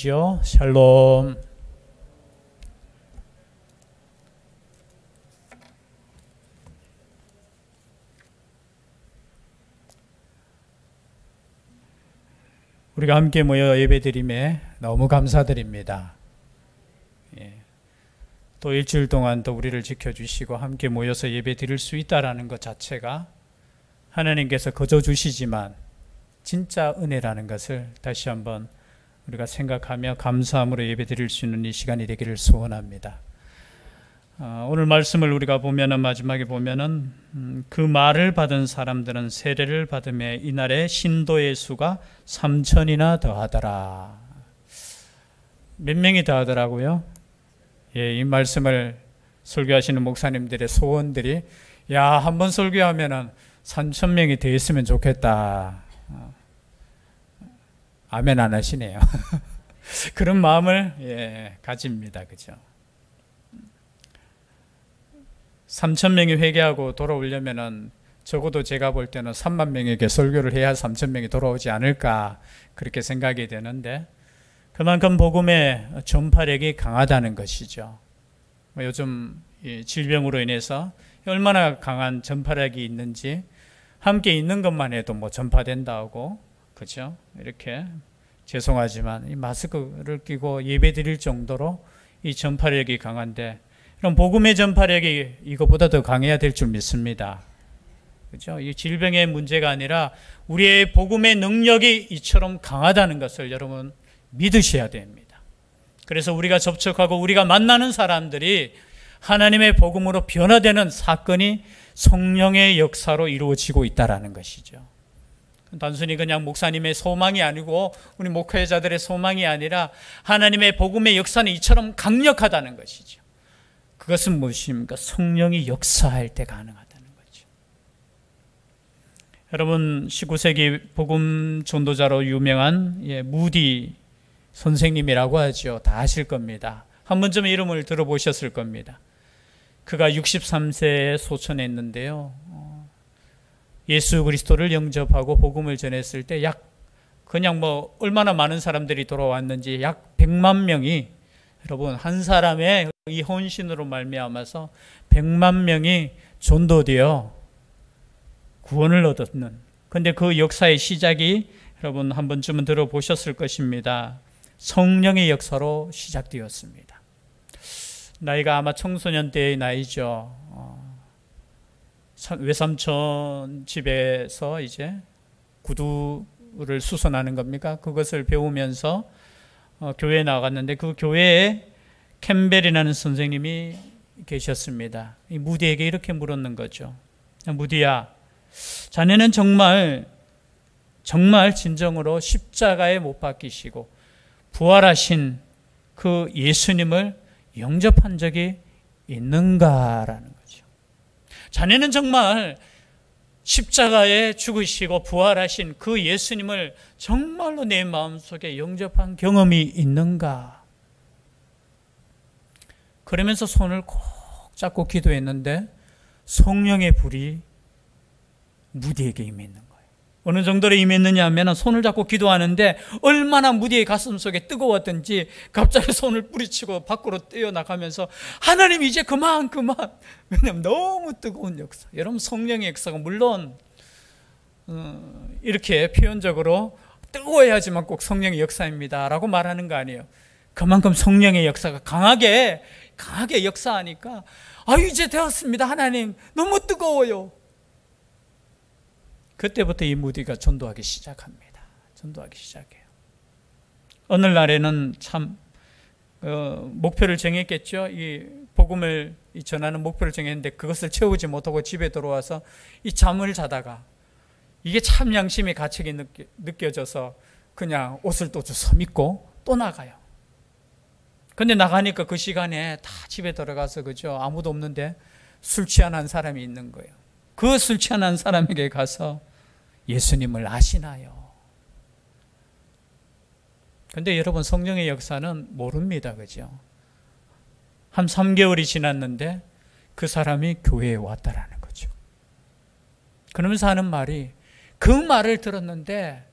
인사하시지요. 샬롬. 우리가 함께 모여 예배드림에 너무 감사드립니다. 또 일주일 동안 또 우리를 지켜주시고 함께 모여서 예배드릴 수 있다는 것 자체가 하나님께서 거저 주시지만 진짜 은혜라는 것을 다시 한번 우리가 생각하며 감사함으로 예배드릴 수 있는 이 시간이 되기를 소원합니다. 오늘 말씀을 우리가 보면은 마지막에 보면은 그 말을 받은 사람들은 세례를 받음에 이날에 신도의 수가 3,000이나 더하더라. 몇 명이 더하더라고요? 이 말씀을 설교하시는 목사님들의 소원들이 한 번 설교하면은 3,000명이 더 있으면 좋겠다. 아멘 안 하시네요. 그런 마음을 가집니다. 그죠? 3,000명이 회개하고 돌아오려면은 적어도 제가 볼 때는 3만 명에게 설교를 해야 3,000명이 돌아오지 않을까 그렇게 생각이 되는데 그만큼 복음의 전파력이 강하다는 것이죠. 요즘 질병으로 인해서 얼마나 강한 전파력이 있는지 함께 있는 것만 해도 전파된다고 그렇죠? 이렇게 죄송하지만 이 마스크를 끼고 예배드릴 정도로 이 전파력이 강한데 그럼 복음의 전파력이 이것보다 더 강해야 될 줄 믿습니다. 그렇죠? 이 질병의 문제가 아니라 우리의 복음의 능력이 이처럼 강하다는 것을 여러분 믿으셔야 됩니다. 그래서 우리가 접촉하고 우리가 만나는 사람들이 하나님의 복음으로 변화되는 사건이 성령의 역사로 이루어지고 있다는 것이죠. 단순히 그냥 목사님의 소망이 아니고 우리 목회자들의 소망이 아니라 하나님의 복음의 역사는 이처럼 강력하다는 것이죠. 그것은 무엇입니까? 성령이 역사할 때 가능하다는 거죠. 여러분 19세기 복음 전도자로 유명한 무디 선생님이라고 하죠. 다 아실 겁니다. 한 번쯤 이름을 들어보셨을 겁니다. 그가 63세에 소천했는데요. 예수 그리스도를 영접하고 복음을 전했을 때 그냥 얼마나 많은 사람들이 돌아왔는지 약 100만 명이 여러분 한 사람의 이 헌신으로 말미암아서 100만 명이 전도되어 구원을 얻었는 그런데 그 역사의 시작이 여러분 한 번쯤은 들어보셨을 것입니다. 성령의 역사로 시작되었습니다. 나이가 아마 청소년 때의 나이죠. 외삼촌 집에서 이제 구두를 수선하는 겁니까? 그것을 배우면서 교회에 나갔는데 그 교회에 캠벨이라는 선생님이 계셨습니다. 이 무디에게 이렇게 물었는 거죠. 무디야, 자네는 정말 진정으로 십자가에 못 박히시고 부활하신 그 예수님을 영접한 적이 있는가라는 거죠. 자네는 정말 십자가에 죽으시고 부활하신 그 예수님을 정말로 내 마음속에 영접한 경험이 있는가? 그러면서 손을 꼭 잡고 기도했는데 성령의 불이 무디에게 임했는 거예요. 어느 정도로 임했느냐 하면 손을 잡고 기도하는데 얼마나 무디의 가슴 속에 뜨거웠던지 갑자기 손을 뿌리치고 밖으로 뛰어나가면서 하나님 이제 그만 왜냐하면 너무 뜨거운 역사. 여러분 성령의 역사가 물론 이렇게 표현적으로 뜨거워야지만 꼭 성령의 역사입니다 라고 말하는 거 아니에요. 그만큼 성령의 역사가 강하게 역사하니까 이제 되었습니다 하나님 너무 뜨거워요. 그때부터 이 무디가 전도하기 시작합니다. 전도하기 시작해요. 어느 날에는 참 목표를 정했겠죠. 이 복음을 전하는 목표를 정했는데 그것을 채우지 못하고 집에 들어와서 이 잠을 자다가 이게 참 양심의 가책이 느껴져서 그냥 옷을 또 주워 입고 또 나가요. 근데 나가니까 그 시간에 다 집에 들어가서 그죠? 아무도 없는데 술 취한 한 사람이 있는 거예요. 그 술 취한 한 사람에게 가서 예수님을 아시나요? 근데 여러분 성령의 역사는 모릅니다. 그죠? 한 3개월이 지났는데 그 사람이 교회에 왔다라는 거죠. 그러면서 하는 말이 그 말을 들었는데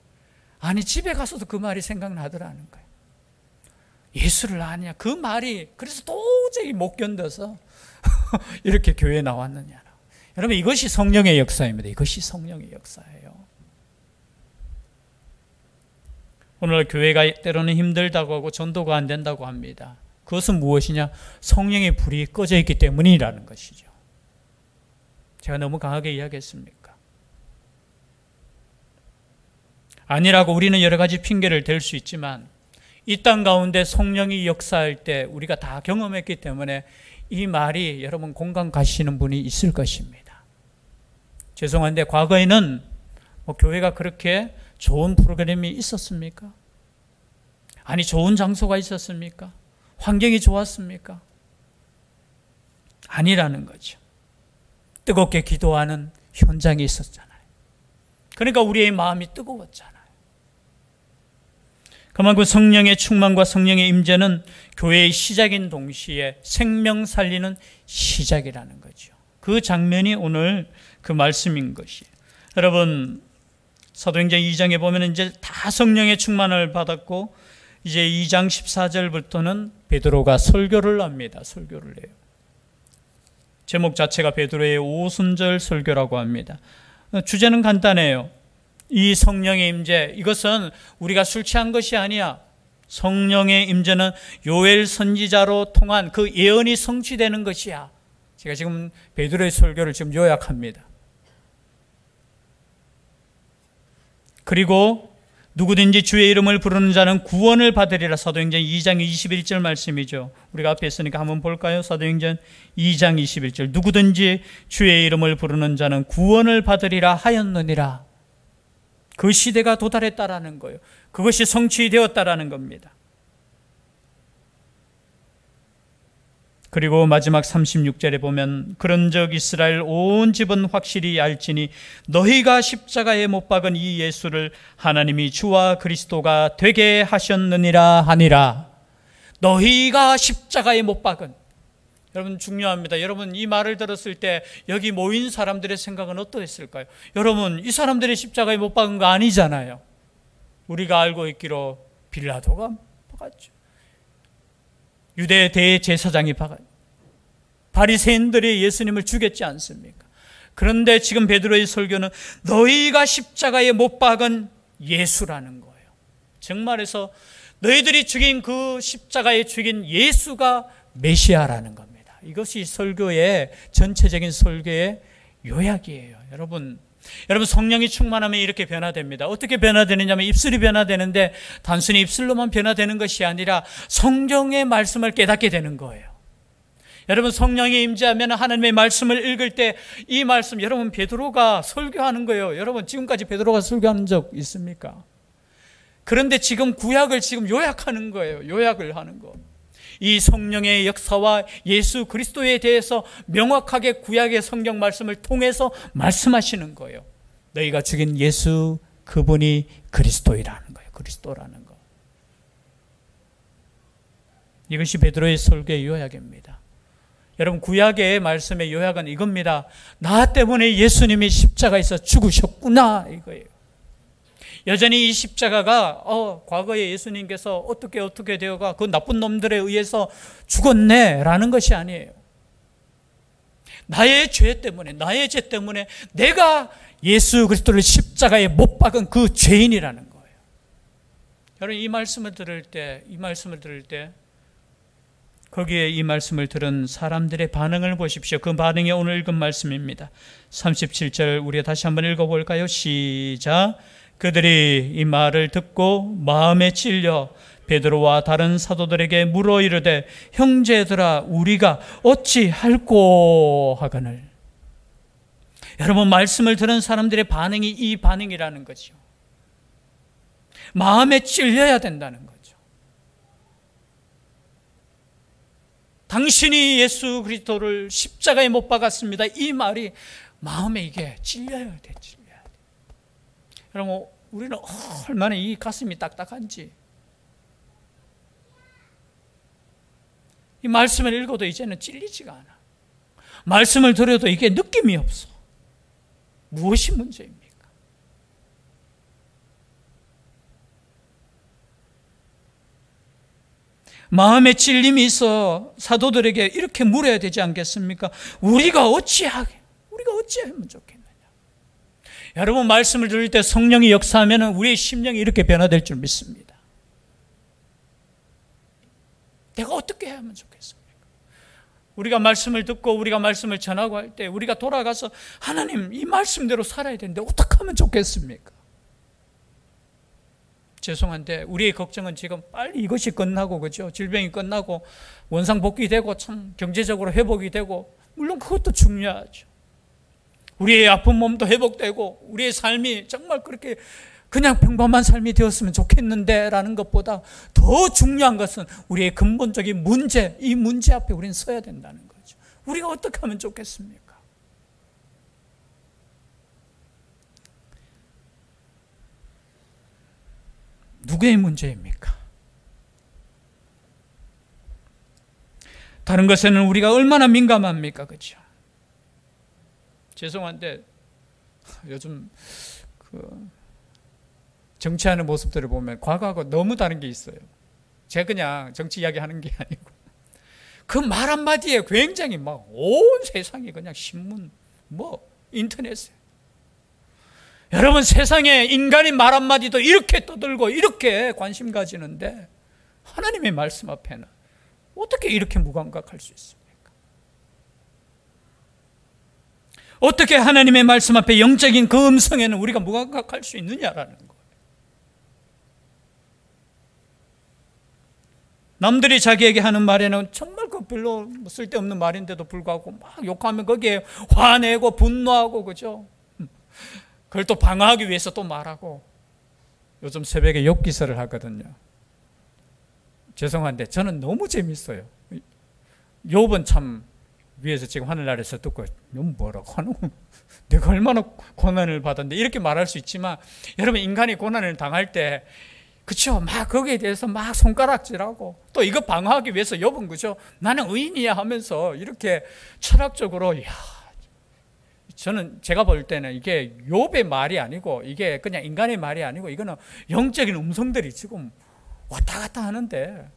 집에 가서도 그 말이 생각나더라는 거예요. 예수를 아냐. 그 말이 그래서 도저히 못 견뎌서 이렇게 교회에 나왔느냐. 여러분, 이것이 성령의 역사입니다. 이것이 성령의 역사예요. 오늘 교회가 때로는 힘들다고 하고 전도가 안 된다고 합니다. 그것은 무엇이냐? 성령의 불이 꺼져 있기 때문이라는 것이죠. 제가 너무 강하게 이야기했습니까? 아니라고 우리는 여러 가지 핑계를 댈 수 있지만 이 땅 가운데 성령이 역사할 때 우리가 다 경험했기 때문에 이 말이 여러분 공감 가시는 분이 있을 것입니다. 죄송한데 과거에는 교회가 그렇게 좋은 프로그램이 있었습니까? 아니, 좋은 장소가 있었습니까? 환경이 좋았습니까? 아니라는 거죠. 뜨겁게 기도하는 현장이 있었잖아요. 그러니까 우리의 마음이 뜨거웠잖아요. 그만큼 성령의 충만과 성령의 임재는 교회의 시작인 동시에 생명 살리는 시작이라는 거죠. 그 장면이 오늘 그 말씀인 것이에요. 여러분, 사도행전 2장에 보면 이제 다 성령의 충만을 받았고 이제 2장 14절부터는 베드로가 설교를 합니다. 설교를 해요. 제목 자체가 베드로의 오순절 설교라고 합니다. 주제는 간단해요. 이 성령의 임재, 이것은 우리가 술 취한 것이 아니야. 성령의 임재는 요엘 선지자로 통한 그 예언이 성취되는 것이야. 제가 지금 베드로의 설교를 지금 요약합니다. 그리고 누구든지 주의 이름을 부르는 자는 구원을 받으리라. 사도행전 2장 21절 말씀이죠. 우리가 앞에 있으니까 한번 볼까요? 사도행전 2장 21절. 누구든지 주의 이름을 부르는 자는 구원을 받으리라 하였느니라. 그 시대가 도달했다라는 거예요. 그것이 성취되었다라는 겁니다. 그리고 마지막 36절에 보면 그런즉 이스라엘 온 집은 확실히 알지니 너희가 십자가에 못 박은 이 예수를 하나님이 주와 그리스도가 되게 하셨느니라 하니라. 너희가 십자가에 못 박은. 여러분, 중요합니다. 여러분, 이 말을 들었을 때 여기 모인 사람들의 생각은 어떠했을까요? 여러분, 이 사람들이 십자가에 못 박은 거 아니잖아요. 우리가 알고 있기로 빌라도가 박았죠. 유대 대제사장이 박았죠. 바리새인들이 예수님을 죽였지 않습니까? 그런데 지금 베드로의 설교는 너희가 십자가에 못 박은 예수라는 거예요. 정말해서 너희들이 죽인 그 십자가에 죽인 예수가 메시아라는 겁니다. 이것이 설교의 전체적인 설교의 요약이에요. 여러분 성령이 충만하면 이렇게 변화됩니다. 어떻게 변화되느냐면 입술이 변화되는데 단순히 입술로만 변화되는 것이 아니라 성경의 말씀을 깨닫게 되는 거예요. 여러분, 성령이 임재하면 하나님의 말씀을 읽을 때 이 말씀, 여러분 베드로가 설교하는 거예요. 여러분, 지금까지 베드로가 설교한 적 있습니까? 그런데 지금 구약을 지금 요약하는 거예요. 요약을 하는 거. 이 성령의 역사와 예수 그리스도에 대해서 명확하게 구약의 성경 말씀을 통해서 말씀하시는 거예요. 너희가 죽인 예수, 그분이 그리스도이라는 거예요. 그리스도라는 거. 이것이 베드로의 설교의 요약입니다. 여러분, 구약의 말씀의 요약은 이겁니다. 나 때문에 예수님이 십자가에서 죽으셨구나, 이거예요. 여전히 이 십자가가 과거에 예수님께서 어떻게 되어가 그 나쁜 놈들에 의해서 죽었네 라는 것이 아니에요. 나의 죄 때문에, 나의 죄 때문에 내가 예수 그리스도를 십자가에 못 박은 그 죄인이라는 거예요. 여러분, 이 말씀을 들을 때 거기에 이 말씀을 들은 사람들의 반응을 보십시오. 그 반응이 오늘 읽은 말씀입니다. 37절 우리가 다시 한번 읽어볼까요? 시작. 그들이 이 말을 듣고 마음에 찔려 베드로와 다른 사도들에게 물어 이르되 형제들아 우리가 어찌할꼬 하거늘. 여러분, 말씀을 들은 사람들의 반응이 이 반응이라는 거죠. 마음에 찔려야 된다는 거죠. 당신이 예수 그리스도를 십자가에 못 박았습니다. 이 말이 마음에 이게 찔려야 돼. 여러분, 우리는 얼마나 이 가슴이 딱딱한지. 이 말씀을 읽어도 이제는 찔리지가 않아. 말씀을 들어도 이게 느낌이 없어. 무엇이 문제입니까? 마음에 찔림이 있어 사도들에게 이렇게 물어야 되지 않겠습니까? 우리가 어찌하면 좋겠느냐? 여러분, 말씀을 들을 때 성령이 역사하면 우리의 심령이 이렇게 변화될 줄 믿습니다. 내가 어떻게 하면 좋겠습니까? 우리가 말씀을 듣고 우리가 말씀을 전하고 할 때 우리가 돌아가서 하나님, 이 말씀대로 살아야 되는데 어떻게 하면 좋겠습니까? 죄송한데 우리의 걱정은 지금 빨리 이것이 끝나고, 그죠? 질병이 끝나고 원상복귀되고 참 경제적으로 회복이 되고, 물론 그것도 중요하죠. 우리의 아픈 몸도 회복되고 우리의 삶이 정말 그렇게 그냥 평범한 삶이 되었으면 좋겠는데 라는 것보다 더 중요한 것은 우리의 근본적인 문제, 이 문제 앞에 우리는 서야 된다는 거죠. 우리가 어떻게 하면 좋겠습니까? 누구의 문제입니까? 다른 것에는 우리가 얼마나 민감합니까? 그렇죠? 죄송한데 요즘 정치하는 모습들을 보면 과거하고 너무 다른 게 있어요. 제가 그냥 정치 이야기 하는 게 아니고 그 말 한마디에 굉장히 막 온 세상이 그냥 신문, 인터넷에. 여러분, 세상에 인간의 말 한마디도 이렇게 떠들고 이렇게 관심 가지는데 하나님의 말씀 앞에는 어떻게 이렇게 무감각할 수 있습니까? 어떻게 하나님의 말씀 앞에 영적인 그 음성에는 우리가 무감각할 수 있느냐라는 거예요. 남들이 자기에게 하는 말에는 정말 그 별로 쓸데없는 말인데도 불구하고 막 욕하면 거기에 화내고 분노하고, 그죠? 그걸 또 방어하기 위해서 또 말하고. 요즘 새벽에 욕 기사를 하거든요. 죄송한데 저는 너무 재밌어요. 욥은 참 위에서 지금 하늘나라에서 듣고 너무 뭐라고 하는 거, 내가 얼마나 고난을 받았는데 이렇게 말할 수 있지만, 여러분, 인간이 고난을 당할 때, 그쵸, 막 거기에 대해서 막 손가락질하고 또 이거 방어하기 위해서 욥은, 그죠, 나는 의인이야 하면서 이렇게 철학적으로, 저는 제가 볼 때는 이게 욥의 말이 아니고 이게 그냥 인간의 말이 아니고 이거는 영적인 음성들이 지금 왔다 갔다 하는데,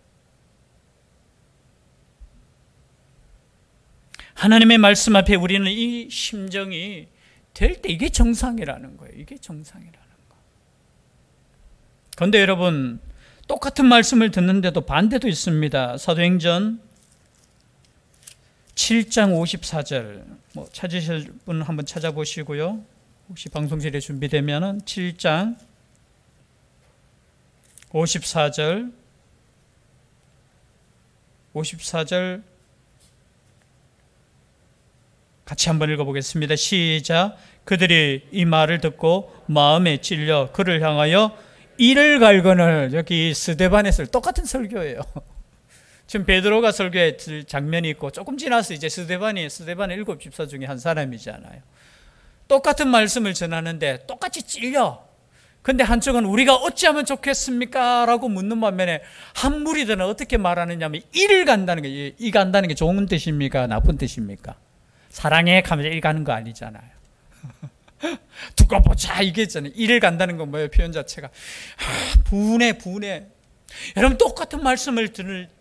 하나님의 말씀 앞에 우리는 이 심정이 될 때 이게 정상이라는 거예요. 이게 정상이라는 거. 그런데 여러분, 똑같은 말씀을 듣는데도 반대도 있습니다. 사도행전 7장 54절, 찾으실 분 한번 찾아보시고요. 혹시 방송실에 준비되면 7장 54절 같이 한번 읽어보겠습니다. 시작. 그들이 이 말을 듣고 마음에 찔려 그를 향하여 이를 갈거늘. 여기 스데반에서 똑같은 설교예요. 지금 베드로가 설교의 장면이 있고 조금 지나서 이제 스데반의 일곱 집사 중에 한 사람이잖아요. 똑같은 말씀을 전하는데 똑같이 찔려. 근데 한쪽은 우리가 어찌하면 좋겠습니까? 라고 묻는 반면에 한 무리들은 어떻게 말하느냐면 이를 간다는 게, 이 간다는 게 좋은 뜻입니까? 나쁜 뜻입니까? 사랑해 가면서 일 가는 거 아니잖아요. 두고 보자 이게 있잖아요. 이를 간다는 건 뭐예요? 표현 자체가 분해. 여러분, 똑같은 말씀을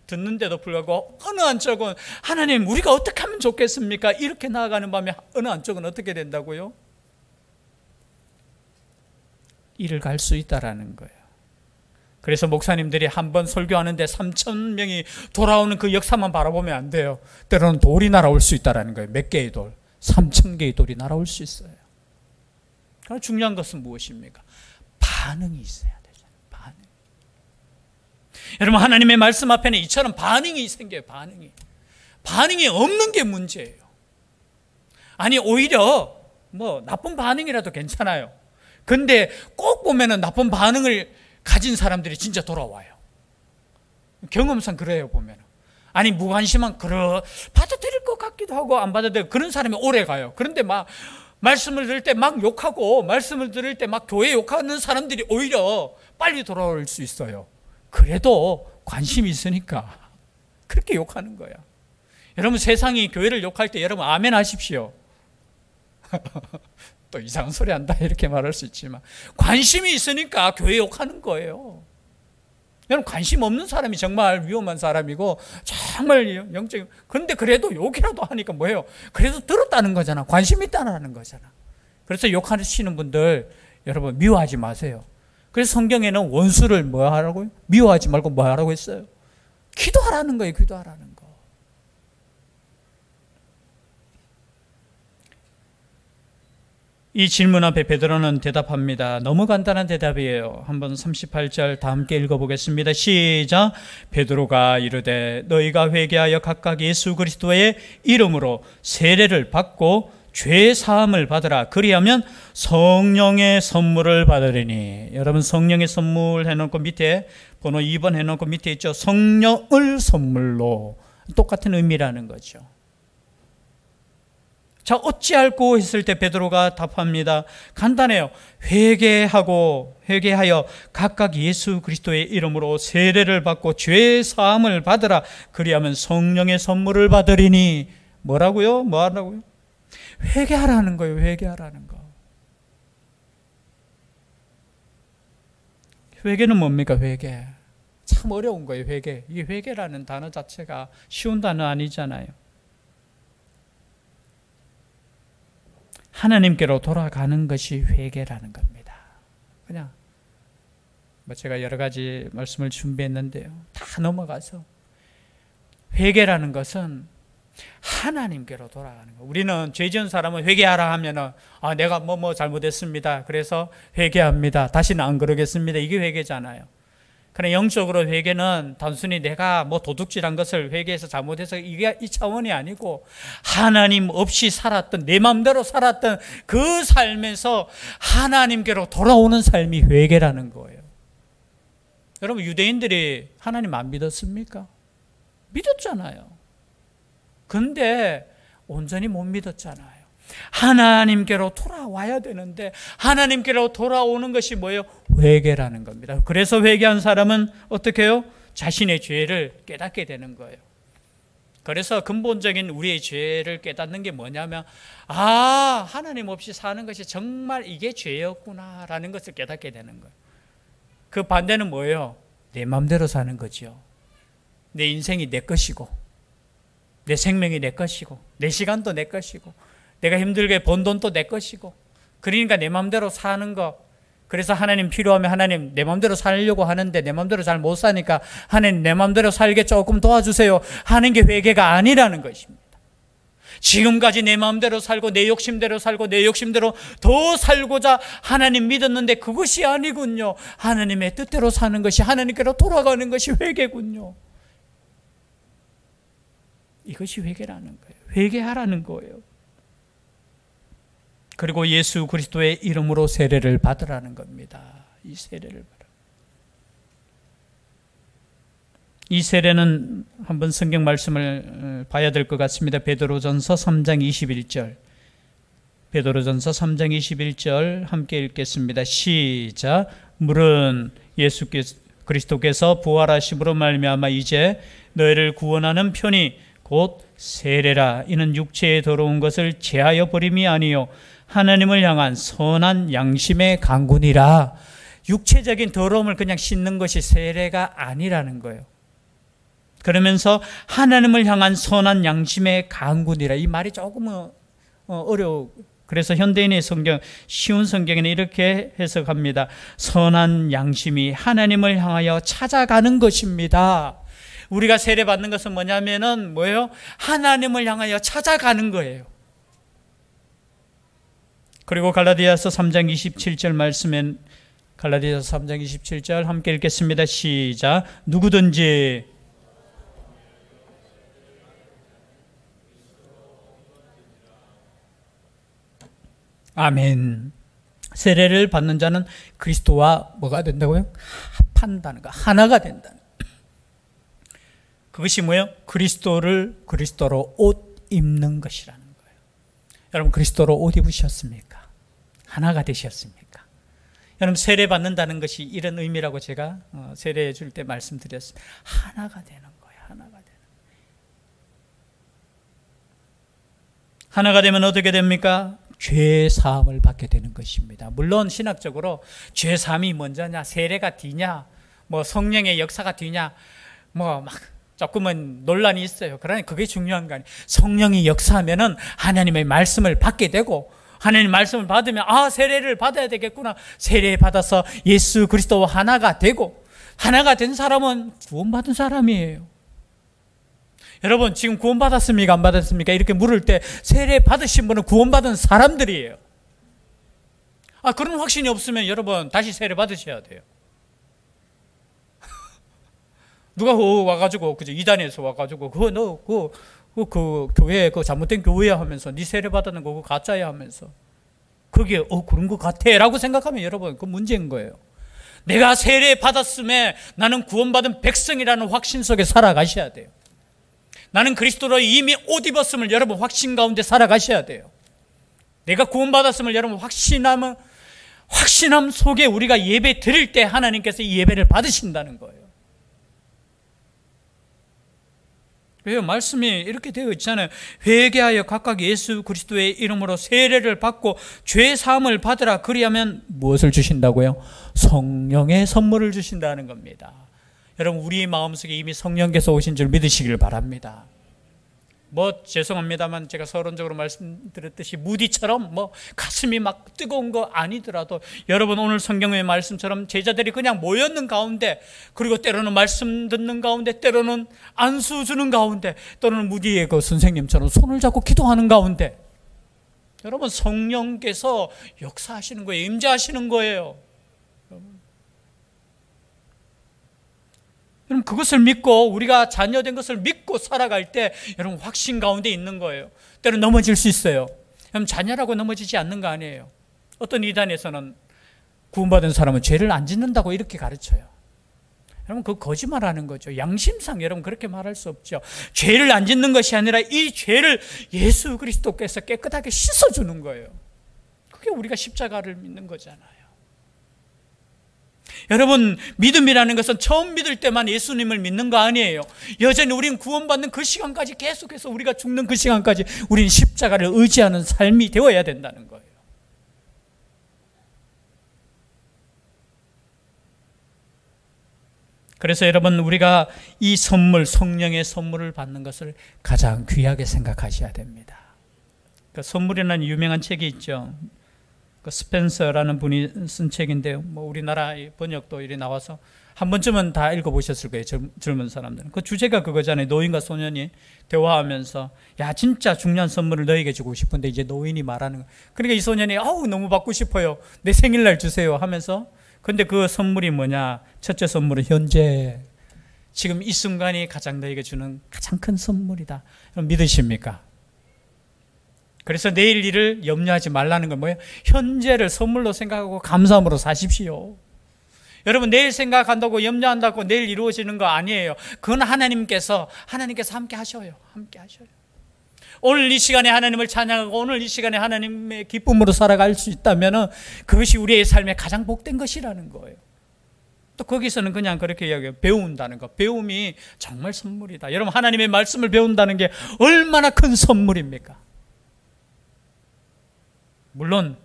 듣는데도 불구하고 어느 한쪽은 하나님, 우리가 어떻게 하면 좋겠습니까? 이렇게 나아가는 밤에 어느 한쪽은 어떻게 된다고요? 이를 갈 수 있다라는 거예요. 그래서 목사님들이 한번 설교하는데 3,000명이 돌아오는 그 역사만 바라보면 안 돼요. 때로는 돌이 날아올 수 있다는 거예요. 몇 개의 돌? 3,000개의 돌이 날아올 수 있어요. 그러나 중요한 것은 무엇입니까? 반응이 있어야 되잖아요. 반응. 여러분, 하나님의 말씀 앞에는 이처럼 반응이 생겨요. 반응이 없는 게 문제예요. 아니, 오히려 나쁜 반응이라도 괜찮아요. 근데 꼭 보면은 나쁜 반응을 가진 사람들이 진짜 돌아와요. 경험상 그래요, 보면은. 아니, 무관심한, 받아들일 것 같기도 하고 안 받아들이고 그런 사람이 오래 가요. 그런데 막 말씀을 들을 때 막 욕하고, 말씀을 들을 때 막 교회 욕하는 사람들이 오히려 빨리 돌아올 수 있어요. 그래도 관심이 있으니까 그렇게 욕하는 거야. 여러분, 세상이 교회를 욕할 때 여러분 아멘 하십시오. 또 이상한 소리 한다 이렇게 말할 수 있지만 관심이 있으니까 교회 욕하는 거예요. 여러분, 관심 없는 사람이 정말 위험한 사람이고 정말 영적인, 그런데 그래도 욕이라도 하니까 뭐예요? 그래도 들었다는 거잖아. 관심 있다는 거잖아. 그래서 욕하시는 분들 여러분 미워하지 마세요. 그래서 성경에는 원수를 뭐 하라고요? 미워하지 말고 뭐 하라고 했어요? 기도하라는 거예요. 기도하라는 거. 이 질문 앞에 베드로는 대답합니다. 너무 간단한 대답이에요. 한번 38절 다 함께 읽어보겠습니다. 시작. 베드로가 이르되 너희가 회개하여 각각 예수 그리스도의 이름으로 세례를 받고 죄 사함을 받으라. 그리하면 성령의 선물을 받으리니. 여러분, 성령의 선물 해놓고 밑에 번호 2번 해놓고 밑에 있죠. 성령을 선물로. 똑같은 의미라는 거죠. 자, 어찌할꼬 했을 때 베드로가 답합니다. 간단해요. 회개하여 각각 예수 그리스도의 이름으로 세례를 받고 죄 사함을 받으라. 그리하면 성령의 선물을 받으리니. 뭐라고요? 뭐 하라고요? 회개하라는 거예요. 회개하라는 거. 회개는 뭡니까? 회개. 참 어려운 거예요. 회개. 이 회개라는 단어 자체가 쉬운 단어 아니잖아요. 하나님께로 돌아가는 것이 회개라는 겁니다. 그냥 제가 여러 가지 말씀을 준비했는데요. 다 넘어가서 회개라는 것은 하나님께로 돌아가는 거. 우리는 죄 지은 사람은 회개하라 하면은 내가 뭐 잘못했습니다. 그래서 회개합니다. 다시는 안 그러겠습니다. 이게 회개잖아요. 그러나 영적으로 회개는 단순히 내가 뭐 도둑질한 것을 회개해서 잘못해서 이게 이 차원이 아니고 하나님 없이 살았던, 내 마음대로 살았던 그 삶에서 하나님께로 돌아오는 삶이 회개라는 거예요. 여러분, 유대인들이 하나님 안 믿었습니까? 믿었잖아요. 근데 온전히 못 믿었잖아요. 하나님께로 돌아와야 되는데 하나님께로 돌아오는 것이 뭐예요? 회개라는 겁니다. 그래서 회개한 사람은 어떻게 해요? 자신의 죄를 깨닫게 되는 거예요. 그래서 근본적인 우리의 죄를 깨닫는 게 뭐냐면 하나님 없이 사는 것이 정말 이게 죄였구나라는 것을 깨닫게 되는 거예요. 그 반대는 뭐예요? 내 마음대로 사는 거죠. 내 인생이 내 것이고 내 생명이 내 것이고 내 시간도 내 것이고 내가 힘들게 번 돈도 내 것이고, 그러니까 내 마음대로 사는 거. 그래서 하나님 필요하면 하나님 내 마음대로 살려고 하는데 내 마음대로 잘 못 사니까 하나님 내 마음대로 살게 조금 도와주세요 하는 게 회개가 아니라는 것입니다. 지금까지 내 마음대로 살고 내 욕심대로 살고 내 욕심대로 더 살고자 하나님 믿었는데 그것이 아니군요. 하나님의 뜻대로 사는 것이, 하나님께로 돌아가는 것이 회개군요. 이것이 회개라는 거예요. 회개하라는 거예요. 그리고 예수 그리스도의 이름으로 세례를 받으라는 겁니다. 이 세례를 받으라. 이 세례는 한번 성경 말씀을 봐야 될 것 같습니다. 베드로전서 3장 21절. 베드로전서 3장 21절 함께 읽겠습니다. 시작. 물은 예수 그리스도께서 부활하심으로 말미암아 이제 너희를 구원하는 편이 곧 세례라. 이는 육체에 더러운 것을 제하여 버림이 아니요 하나님을 향한 선한 양심의 강군이라. 육체적인 더러움을 그냥 씻는 것이 세례가 아니라는 거예요. 그러면서 하나님을 향한 선한 양심의 강군이라. 이 말이 조금 어려워. 그래서 현대인의 성경, 쉬운 성경에는 이렇게 해석합니다. 선한 양심이 하나님을 향하여 찾아가는 것입니다. 우리가 세례받는 것은 뭐냐면은 뭐예요? 하나님을 향하여 찾아가는 거예요. 그리고 갈라디아서 3장 27절 말씀엔, 갈라디아서 3장 27절 함께 읽겠습니다. 시작. 누구든지 아멘. 세례를 받는 자는 그리스도와 뭐가 된다고요? 합한다는 거, 하나가 된다는 거. 그것이 뭐예요? 그리스도로 옷 입는 것이라는 거예요. 여러분, 그리스도로 옷 입으셨습니까? 하나가 되셨습니까? 여러분, 세례 받는다는 것이 이런 의미라고 제가 세례해 줄 때 말씀드렸습니다. 하나가 되는 거예요. 하나가 되는. 하나가 되면 어떻게 됩니까? 죄 사함을 받게 되는 것입니다. 물론 신학적으로 죄 사함이 먼저냐, 세례가 뒤냐, 뭐 성령의 역사가 뒤냐, 뭐 막 조금은 논란이 있어요. 그러나 그게 중요한 거 아니에요. 성령이 역사하면은 하나님의 말씀을 받게 되고, 하나님 말씀을 받으면 세례를 받아야 되겠구나. 세례 받아서 예수 그리스도와 하나가 되고, 하나가 된 사람은 구원받은 사람이에요. 여러분, 지금 구원받았습니까? 안 받았습니까? 이렇게 물을 때 세례 받으신 분은 구원받은 사람들이에요. 그런 확신이 없으면 여러분 다시 세례 받으셔야 돼요. 누가 와가지고 그죠, 이단에서 와가지고 그 교회 잘못된 교회야 하면서 네 세례 받았는 거 그거 가짜야 하면서 그게 그런 것 같아라고 생각하면 여러분 그 문제인 거예요. 내가 세례 받았음에 나는 구원받은 백성이라는 확신 속에 살아가셔야 돼요. 나는 그리스도로 이미 옷 입었음을 여러분 확신 가운데 살아가셔야 돼요. 내가 구원받았음을 여러분 확신함 속에 우리가 예배 드릴 때 하나님께서 이 예배를 받으신다는 거예요. 왜요? 말씀이 이렇게 되어 있잖아요. 회개하여 각각 예수 그리스도의 이름으로 세례를 받고 죄 사함을 받으라. 그리하면 무엇을 주신다고요? 성령의 선물을 주신다는 겁니다. 여러분, 우리 마음속에 이미 성령께서 오신 줄 믿으시길 바랍니다. 죄송합니다만 제가 서론적으로 말씀드렸듯이 무디처럼 가슴이 막 뜨거운 거 아니더라도 여러분 오늘 성경의 말씀처럼 제자들이 그냥 모였는 가운데, 그리고 때로는 말씀 듣는 가운데, 때로는 안수 주는 가운데, 또는 무디의 그 선생님처럼 손을 잡고 기도하는 가운데 여러분 성령께서 역사하시는 거예요. 임재하시는 거예요. 여러분 그것을 믿고 우리가 자녀된 것을 믿고 살아갈 때 여러분 확신 가운데 있는 거예요. 때로는 넘어질 수 있어요. 여러분 자녀라고 넘어지지 않는 거 아니에요. 어떤 이단에서는 구원받은 사람은 죄를 안 짓는다고 이렇게 가르쳐요. 여러분 그거 거짓말하는 거죠. 양심상 여러분 그렇게 말할 수 없죠. 죄를 안 짓는 것이 아니라 이 죄를 예수 그리스도께서 깨끗하게 씻어주는 거예요. 그게 우리가 십자가를 믿는 거잖아요. 여러분 믿음이라는 것은 처음 믿을 때만 예수님을 믿는 거 아니에요. 여전히 우리는 구원받는 그 시간까지 계속해서 우리가 죽는 그 시간까지 우리는 십자가를 의지하는 삶이 되어야 된다는 거예요. 그래서 여러분 우리가 이 선물, 성령의 선물을 받는 것을 가장 귀하게 생각하셔야 됩니다. 그 선물이라는 유명한 책이 있죠. 그 스펜서라는 분이 쓴 책인데요. 우리나라 번역도 이리 나와서 한 번쯤은 다 읽어보셨을 거예요. 젊은 사람들은. 그 주제가 그거잖아요. 노인과 소년이 대화하면서 야 진짜 중요한 선물을 너에게 주고 싶은데 이제 노인이 말하는 거예요. 그러니까 이 소년이 너무 받고 싶어요. 내 생일날 주세요 하면서, 근데 그 선물이 뭐냐? 첫째 선물은 현재 지금 이 순간이 가장 너에게 주는 가장 큰 선물이다. 믿으십니까? 그래서 내일 일을 염려하지 말라는 건 뭐예요? 현재를 선물로 생각하고 감사함으로 사십시오. 여러분 내일 생각한다고 염려한다고 내일 이루어지는 거 아니에요. 그건 하나님께서 함께 하셔요. 함께 하셔요. 오늘 이 시간에 하나님을 찬양하고 오늘 이 시간에 하나님의 기쁨으로 살아갈 수 있다면 그것이 우리의 삶에 가장 복된 것이라는 거예요. 또 거기서는 그냥 그렇게 이야기해요. 배운다는 거. 배움이 정말 선물이다. 여러분 하나님의 말씀을 배운다는 게 얼마나 큰 선물입니까? 물론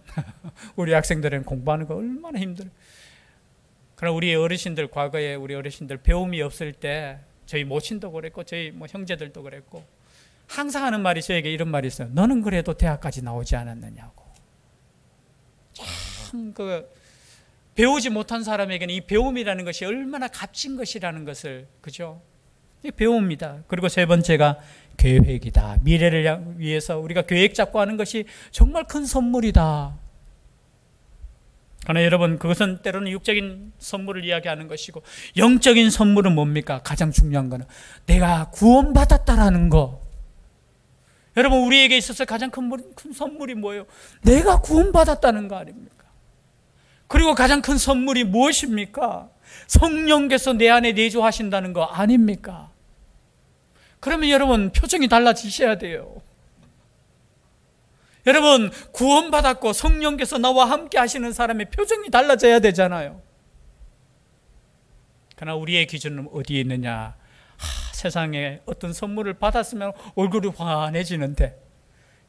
우리 학생들은 공부하는 거 얼마나 힘들어요. 그러나 우리 어르신들, 과거에 우리 어르신들 배움이 없을 때 저희 모친도 그랬고 저희 형제들도 그랬고 항상 하는 말이 저에게 이런 말이 있어요. 너는 그래도 대학까지 나오지 않았느냐고. 참 배우지 못한 사람에게는 이 배움이라는 것이 얼마나 값진 것이라는 것을, 그죠? 이 배움입니다. 그리고 세 번째가 계획이다. 미래를 위해서 우리가 계획 잡고 하는 것이 정말 큰 선물이다. 그러나 여러분 그것은 때로는 육적인 선물을 이야기하는 것이고, 영적인 선물은 뭡니까? 가장 중요한 거는 내가 구원받았다라는 거. 여러분 우리에게 있어서 가장 큰 선물이 뭐예요? 내가 구원받았다는 거 아닙니까? 그리고 가장 큰 선물이 무엇입니까? 성령께서 내 안에 내주하신다는 거 아닙니까? 그러면 여러분 표정이 달라지셔야 돼요. 여러분 구원받았고 성령께서 나와 함께 하시는 사람의 표정이 달라져야 되잖아요. 그러나 우리의 기준은 어디에 있느냐? 세상에 어떤 선물을 받았으면 얼굴이 환해지는데,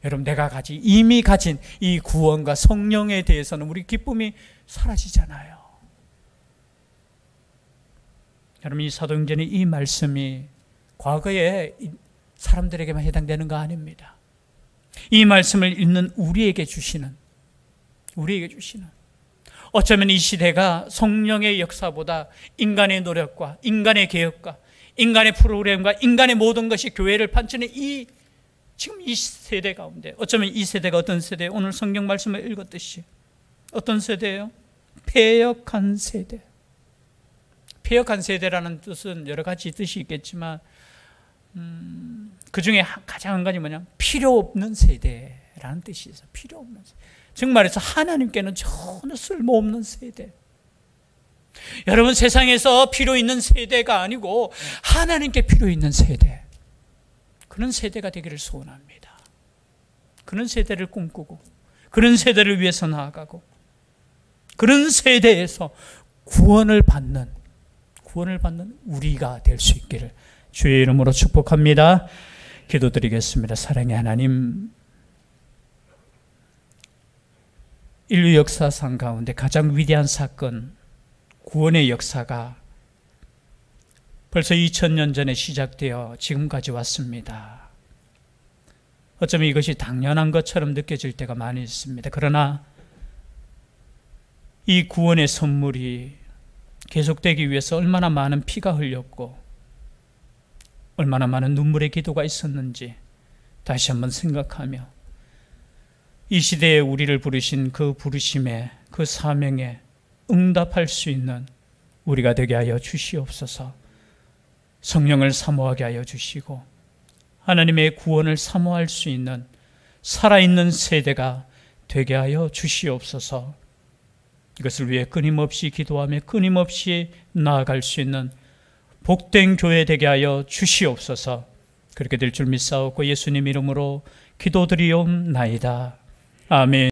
여러분 내가 이미 가진 이 구원과 성령에 대해서는 우리 기쁨이 사라지잖아요. 여러분, 이 사도행전의 이 말씀이 과거의 사람들에게만 해당되는 거 아닙니다. 이 말씀을 읽는 우리에게 주시는, 어쩌면 이 시대가 성령의 역사보다 인간의 노력과 인간의 개혁과 인간의 프로그램과 인간의 모든 것이 교회를 판치는 지금 이 세대 가운데, 어쩌면 이 세대가 어떤 세대예요? 오늘 성경 말씀을 읽었듯이 어떤 세대예요? 패역한 세대. 패역한 세대라는 뜻은 여러 가지 뜻이 있겠지만 그 중에 가장 한 가지 뭐냐? 필요 없는 세대라는 뜻이 있어요. 필요 없는 세대. 즉 말해서 하나님께는 전혀 쓸모없는 세대. 여러분, 세상에서 필요 있는 세대가 아니고 하나님께 필요 있는 세대. 그런 세대가 되기를 소원합니다. 그런 세대를 꿈꾸고 그런 세대를 위해서 나아가고 그런 세대에서 구원을 받는 우리가 될 수 있기를 주의 이름으로 축복합니다. 기도드리겠습니다. 사랑의 하나님, 인류 역사상 가운데 가장 위대한 사건, 구원의 역사가 벌써 2000년 전에 시작되어 지금까지 왔습니다. 어쩌면 이것이 당연한 것처럼 느껴질 때가 많이 있습니다. 그러나 이 구원의 선물이 계속되기 위해서 얼마나 많은 피가 흘렸고 얼마나 많은 눈물의 기도가 있었는지 다시 한번 생각하며 이 시대에 우리를 부르신 그 부르심에, 그 사명에 응답할 수 있는 우리가 되게 하여 주시옵소서. 성령을 사모하게 하여 주시고 하나님의 구원을 사모할 수 있는 살아있는 세대가 되게 하여 주시옵소서. 이것을 위해 끊임없이 기도하며 끊임없이 나아갈 수 있는 복된 교회 되게 하여 주시옵소서. 그렇게 될 줄 믿사옵고 예수님 이름으로 기도드리옵나이다. 아멘.